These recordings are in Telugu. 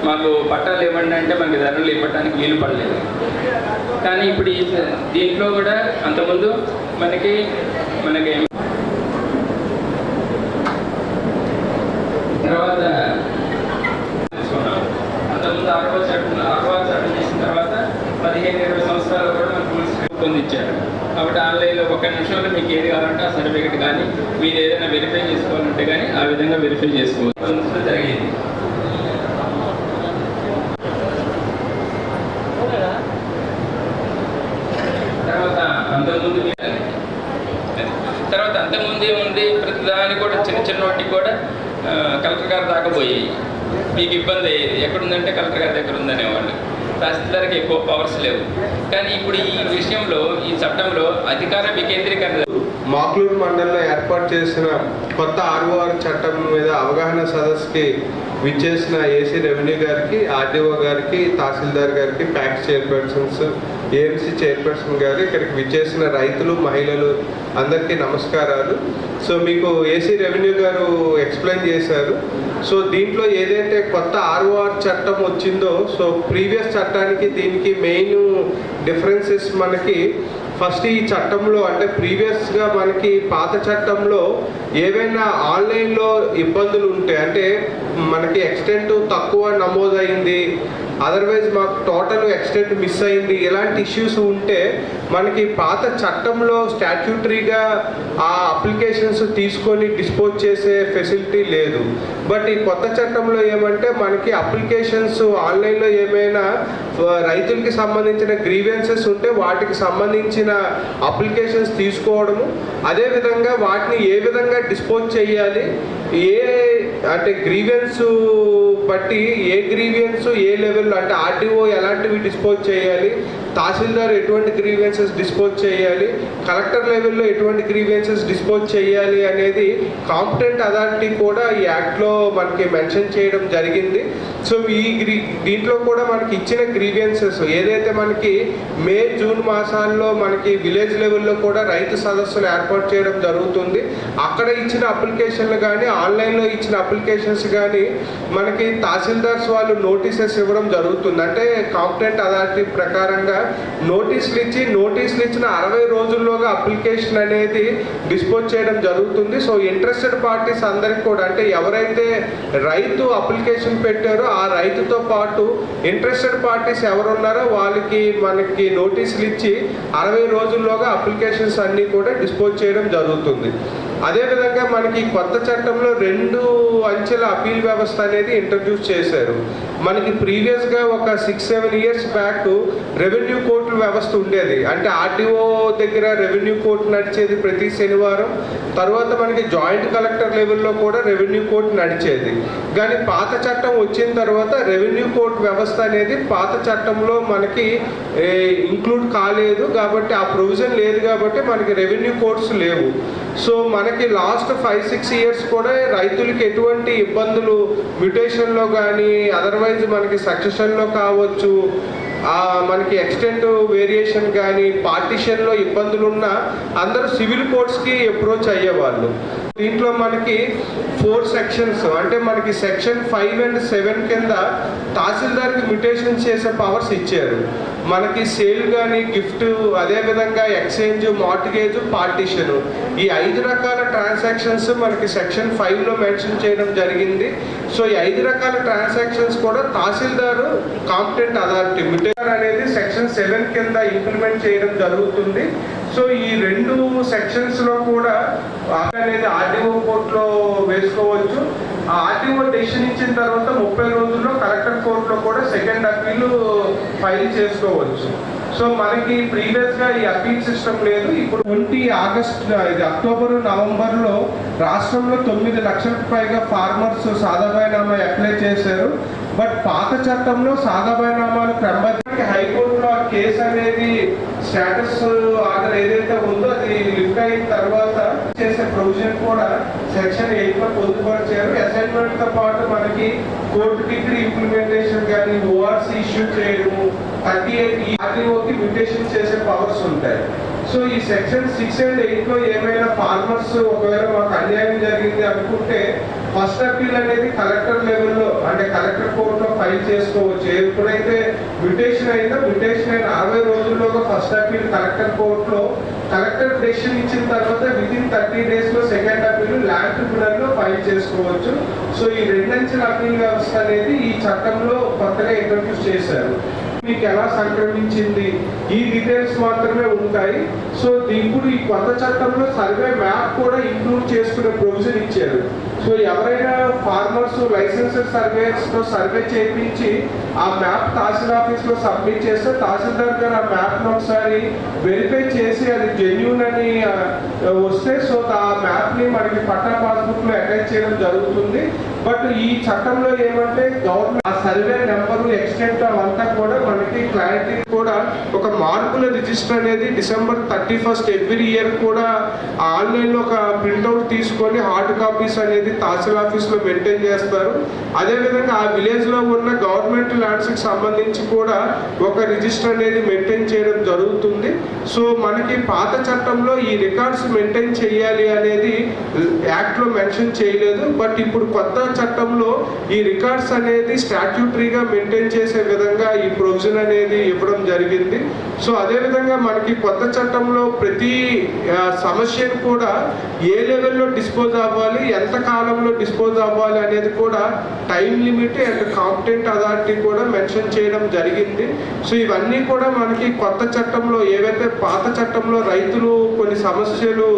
మాకు పట్టాలు ఇవ్వండి అంటే మనకి ధరలు ఇవ్వడానికి వీలు పడలేదు. కానీ ఇప్పుడు దీంట్లో కూడా అంతకుముందు మనకి తర్వాత అంతకుముందు 6వ చట్టం చేసిన తర్వాత 15-20 సంవత్సరాలు కూడా మనకు రూపొందించారు. కాబట్టి ఆన్లైన్లో 1 నిమిషంలో మీకు ఏది కావాలంటే ఆ సర్టిఫికెట్ కానీ మీరు ఏదైనా వెరిఫై చేసుకోవాలంటే కానీ ఆ విధంగా వెరిఫై చేసుకోవచ్చు జరిగింది. తర్వాత అంతకుముందు ఏముంది, ప్రతిదానికి కూడా చిన్న వాటికి కూడా కలెక్టర్ గారు దాకపోయాయి. మీకు ఇబ్బంది అయ్యేది ఎక్కడుందంటే కలెక్టర్ గారి దగ్గర ఉందనేవాళ్ళు. తహసీల్దార్కి ఎక్కువ పవర్స్ లేవు. కానీ ఇప్పుడు ఈ విషయంలో ఈ చట్టంలో అధికార వికేంద్రీకరణ మాక్లూరు మండలంలో ఏర్పాటు చేసిన కొత్త ఆర్ఓఆర్ చట్టం మీద అవగాహన సదస్సుకి విచ్చేసిన ఏసీ రెవెన్యూ గారికి, ఆర్డీఓ గారికి, తహసీల్దార్ గారికి, ప్యాక్స్ చైర్పర్సన్స్, ఏఎంసీ చైర్పర్సన్ గారు, ఇక్కడికి విచ్చేసిన రైతులు, మహిళలు అందరికీ నమస్కారాలు. సో మీకు ఏసీ రెవెన్యూ గారు ఎక్స్ప్లెయిన్ చేశారు. సో దీంట్లో ఏదైతే కొత్త ఆర్ఓఆర్ చట్టం వచ్చిందో, సో ప్రీవియస్ చట్టానికి దీనికి మెయిన్ డిఫరెన్సెస్ మనకి ఫస్ట్ ఈ చట్టంలో అంటే ప్రీవియస్గా మనకి పాత చట్టంలో ఏవైనా ఆన్లైన్లో ఇబ్బందులు ఉంటే అంటే మనకి ఎక్స్టెంట్ తక్కువ నమోదైంది, అదర్వైజ్ మాకు టోటల్ ఎక్స్టెంట్ మిస్ అయింది, ఇలాంటి ఇష్యూస్ ఉంటే మనకి పాత చట్టంలో స్టాట్యూటరీగా ఆ అప్లికేషన్స్ తీసుకొని డిస్పోజ్ చేసే ఫెసిలిటీ లేదు. బట్ ఈ కొత్త చట్టంలో ఏమంటే మనకి అప్లికేషన్స్ ఆన్లైన్లో ఏమైనా రైతులకి సంబంధించిన గ్రీవెన్సెస్ ఉంటే వాటికి సంబంధించిన అప్లికేషన్స్ తీసుకోవడము, అదేవిధంగా వాటిని ఏ విధంగా డిస్పోజ్ చేయాలి, అంటే గ్రీవెన్స్ బట్టి ఏ గ్రీవెన్స్ ఏ లెవెల్లో అంటే ఆర్డీఓ ఎలాంటివి డిస్పోజ్ చేయాలి, తహసీల్దార్ ఎటువంటి గ్రీవెన్సెస్ డిస్పోజ్ చేయాలి, కలెక్టర్ లెవెల్లో ఎటువంటి గ్రీవెన్సెస్ డిస్పోజ్ చేయాలి అనేది కాంపిటెంట్ అథారిటీ కూడా ఈ యాక్ట్లో మనకి మెన్షన్ చేయడం జరిగింది. సో దీంట్లో కూడా మనకి ఇచ్చిన గ్రీవెన్సెస్ ఏదైతే మనకి మే జూన్ మాసాల్లో మనకి విలేజ్ లెవెల్లో కూడా రైతు సదస్సులు ఏర్పాటు చేయడం జరుగుతుంది. అక్కడ ఇచ్చిన అప్లికేషన్లు కానీ ఆన్లైన్లో ఇచ్చిన అప్లికేషన్స్ కానీ మనకి తహసీల్దార్స్ వాళ్ళు నోటీసెస్ ఇవ్వడం జరుగుతుంది. అంటే కాంపిటెంట్ అథారిటీ ప్రకారంగా నోటీసులు ఇచ్చిన 60 రోజుల్లోగా అప్లికేషన్ అనేది డిస్పోజ్ చేయడం జరుగుతుంది. సో ఇంట్రెస్టెడ్ పార్టీస్ అందరికి కూడా అంటే ఎవరైతే రైతు అప్లికేషన్ పెట్టారో ఆ రైతుతో పాటు ఇంట్రెస్టెడ్ పార్టీస్ ఎవరున్నారో వాళ్ళకి మనకి నోటీసులు ఇచ్చి 60 రోజుల్లోగా అప్లికేషన్స్ అన్నీ కూడా డిస్పోజ్ చేయడం జరుగుతుంది. అదేవిధంగా మనకి కొత్త చట్టంలో 2 అంచెల అపీల్ వ్యవస్థ అనేది ఇంట్రడ్యూస్ చేశారు. మనకి ప్రీవియస్గా ఒక 6-7 ఇయర్స్ బ్యాక్ రెవెన్యూ కోర్టుల వ్యవస్థ ఉండేది. అంటే ఆర్టీఓ దగ్గర రెవెన్యూ కోర్టు నడిచేది ప్రతి శనివారం, తర్వాత మనకి జాయింట్ కలెక్టర్ లెవెల్లో కూడా రెవెన్యూ కోర్టు నడిచేది. కానీ పాత చట్టం వచ్చిన తర్వాత రెవెన్యూ కోర్టు వ్యవస్థ అనేది పాత చట్టంలో మనకి ఇంక్లూడ్ కాలేదు కాబట్టి ఆ ప్రొవిజన్ లేదు కాబట్టి మనకి రెవెన్యూ కోర్ట్స్ లేవు. సో మనకి లాస్ట్ 5-6 ఇయర్స్ కూడా రైతులకి ఎటువంటి ఇబ్బందులు మ్యూటేషన్లో కానీ అదర్వైజ్ మనకి సక్సెషన్లో కావచ్చు, మనకి ఎక్స్టెంట్ వేరియేషన్ కానీ పార్టిషన్లో ఇబ్బందులు ఉన్నా అందరూ సివిల్ కోర్ట్స్కి అప్రోచ్ అయ్యేవాళ్ళు. దీంట్లో మనకి 4 సెక్షన్స్ అంటే మనకి సెక్షన్ 5 and 7 కింద తహసీల్దార్కి మ్యూటేషన్ చేసే పవర్స్ ఇచ్చారు. మనకి సేల్ కానీ గిఫ్ట్, అదేవిధంగా ఎక్స్చేంజ్, మార్టిగేజ్, పార్టిషన్, ఈ 5 రకాల ట్రాన్సాక్షన్స్ మనకి సెక్షన్ 5లో మెన్షన్ చేయడం జరిగింది. సో ఈ 5 రకాల ట్రాన్సాక్షన్స్ కూడా తహసీల్దారు కాంపిటెంట్ అథారిటీ మ్యూటేషన్ అనేది సెక్షన్ 7 కింద ఇంప్లిమెంట్ చేయడం జరుగుతుంది. సో ఈ 2 సెక్షన్స్లో కూడా అనేది ఆర్డీఓ కోర్టులో వేసుకోవచ్చు. ఆ ఆర్డీఓ డెసిషన్ ఇచ్చిన తర్వాత 30 రోజుల్లో కలెక్టర్ కోర్టులో కూడా సెకండ్ అపీల్ ఫైల్ చేసుకోవచ్చు. సో మనకి ప్రీవియస్గా ఈ అపీల్ సిస్టమ్ లేదు. ఇప్పుడు 20 ఆగస్టు అక్టోబరు నవంబర్లో రాష్ట్రంలో 9 లక్షలకు పైగా ఫార్మర్స్ సాదాబాయినామా అప్లై చేశారు. బట్ పాత చట్టంలో సాదాబాయినామాలు క్రమబద్ధంగా హైకోర్టులో ఆ కేసు అనేది స్టేటస్ ఆర్డర్ ఏదైతే ఉందో అది లిఫ్ట్ అయిన తర్వాత చేసే ప్రొవిజన్ కూడా సెక్షన్ 8లో పొందుపరిచారు. అసైన్మెంట్తో పాటు మనకి కోర్టు డిగ్రీ ఇంప్లిమెంటేషన్ కానీ ఓఆర్సీ ఇష్యూ చేయడము 38 ఆర్డీఓకి మ్యూటేషన్ చేసే పవర్స్ ఉంటాయి. సో ఈ సెక్షన్ 6 and 8లో ఏమైనా ఫార్మర్స్ ఒకవేళ మాకు అన్యాయం జరిగింది అనుకుంటే ఫస్ట్ అపీల్ అనేది కలెక్టర్ లెవెల్లో అంటే కలెక్టర్ కోర్టులో ఫైల్ ఫైల్ చేసుకోవచ్చు. ఎప్పుడైతే మ్యూటేషన్ అయిన 60 రోజుల్లోగా ఫస్ట్ అపీల్ కలెక్టర్ కోర్టులో కలెక్టర్ డెసిషన్ ఇచ్చిన తర్వాత వితిన్ 30 days లో సెకండ్ అపీల్ ల్యాండ్ ట్రిబ్యునల్ లో ఫైల్ చేసుకోవచ్చు. సో ఈ రెండంచెల అపీల్ వ్యవస్థ అనేది ఈ చట్టంలో కొత్తగా ఇంట్రడ్యూస్ చేశారు. మీకు ఎలా సంక్రమించింది ఈ డీటెయిల్స్ మాత్రమే ఉంటాయి. సో ఇప్పుడు ఈ కొత్త చట్టంలో సర్వే మ్యాప్ కూడా ఇంక్లూడ్ చేసుకునే ప్రొవిజన్ ఇచ్చారు. సో ఎవరైనా ఫార్మర్స్ లైసెన్స్డ్ సర్వేయర్స్ తో సర్వే చేయించి ఆ మ్యాప్ తహసీల్ ఆఫీస్ లో సబ్మిట్ చేస్తే తహసీల్దార్ గారు ఆ మ్యాప్ ఒకసారి వెరిఫై చేసి అది జెన్యూన్ అని వస్తే సో ఆ మ్యాప్ ని మనకి పట్టా పాస్బుక్ లో అటాచ్ చేయడం జరుగుతుంది. బట్ ఈ చట్టంలో ఏమంటే గవర్నమెంట్ ఆ సర్వే నెంబరు ఎక్స్టెంట్ అవంతా కూడా మనకి క్లారిటీ కూడా ఒక మార్పుల రిజిస్టర్ అనేది December 31st ఎవ్రీ ఇయర్ కూడా ఆన్లైన్లో ఒక ప్రింట్అవుట్ తీసుకొని హార్డ్ కాపీస్ అనేది తహసీల్ ఆఫీస్లో మెయింటైన్ చేస్తారు. అదేవిధంగా ఆ విలేజ్లో ఉన్న గవర్నమెంట్ ల్యాండ్స్కి సంబంధించి కూడా ఒక రిజిస్టర్ అనేది మెయింటైన్ చేయడం జరుగుతుంది. సో మనకి పాత చట్టంలో ఈ రికార్డ్స్ మెయింటైన్ చేయాలి అనేది యాక్ట్లో మెన్షన్ చేయలేదు. బట్ ఇప్పుడు కొత్త చట్టంలో ఈ రికార్డ్స్ అనేది స్టాట్యూటరీగా మెయింటైన్ చేసే విధంగా ఈ ప్రొవిజన్ అనేది ఇవ్వడం జరిగింది. సో అదేవిధంగా మనకి కొత్త చట్టంలో ప్రతి సమస్యను కూడా ఏ లెవెల్లో డిస్పోజ్ అవ్వాలి, ఎంత కాలంలో డిస్పోజ్ అవ్వాలి అనేది కూడా time limit and competent authority కూడా మెన్షన్ చేయడం జరిగింది. సో ఇవన్నీ కూడా మనకి కొత్త చట్టంలో ఏవైతే పాత చట్టంలో రైతులు కొన్ని సమస్యలు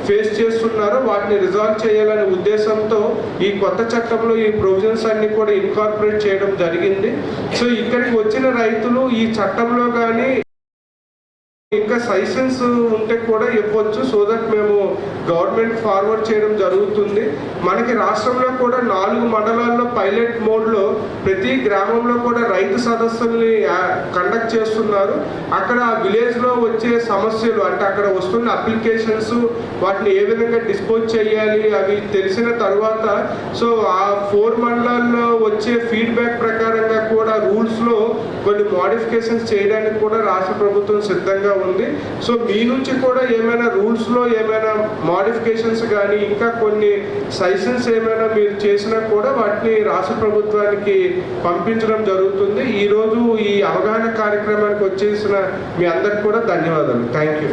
ఫేస్ చేస్తున్నారో వాటిని రిజాల్వ్ చేయాలనే ఉద్దేశంతో ఈ కొత్త చట్టంలో ఈ ప్రొవిజన్స్ అన్ని కూడా ఇన్కార్పొరేట్ చేయడం జరిగింది. సో ఇక్కడికి వచ్చిన రైతులు ఈ చట్టంలో కానీ ఇంకా సజెషన్స్ ఉంటే కూడా ఇవ్వచ్చు. సో దట్ మేము గవర్నమెంట్ ఫార్వర్డ్ చేయడం జరుగుతుంది. మనకి రాష్ట్రంలో కూడా 4 మండలాల్లో పైలట్ మోడ్లో ప్రతి గ్రామంలో కూడా రైతు సదస్సుల్ని కండక్ట్ చేస్తున్నారు. అక్కడ విలేజ్లో వచ్చే సమస్యలు అంటే అక్కడ వస్తున్న అప్లికేషన్స్ వాటిని ఏ విధంగా డిస్పోజ్ చేయాలి అవి తెలిసిన తర్వాత సో ఆ 4 మండలాల్లో వచ్చే ఫీడ్బ్యాక్ ప్రకారంగా కూడా రూల్స్లో కొన్ని మోడిఫికేషన్స్ చేయడానికి కూడా రాష్ట్ర ప్రభుత్వం సిద్ధంగా ఉంది. సో మీ నుంచి కూడా ఏమైనా రూల్స్లో ఏమైనా మోడిఫికేషన్స్ కానీ ఇంకా కొన్ని సజెషన్స్ ఏమైనా మీరు చేసినా కూడా వాటిని రాష్ట్ర ప్రభుత్వానికి పంపించడం జరుగుతుంది. ఈరోజు ఈ అవగాహన కార్యక్రమానికి వచ్చేసిన మీ అందరికి కూడా ధన్యవాదాలు. Thank you.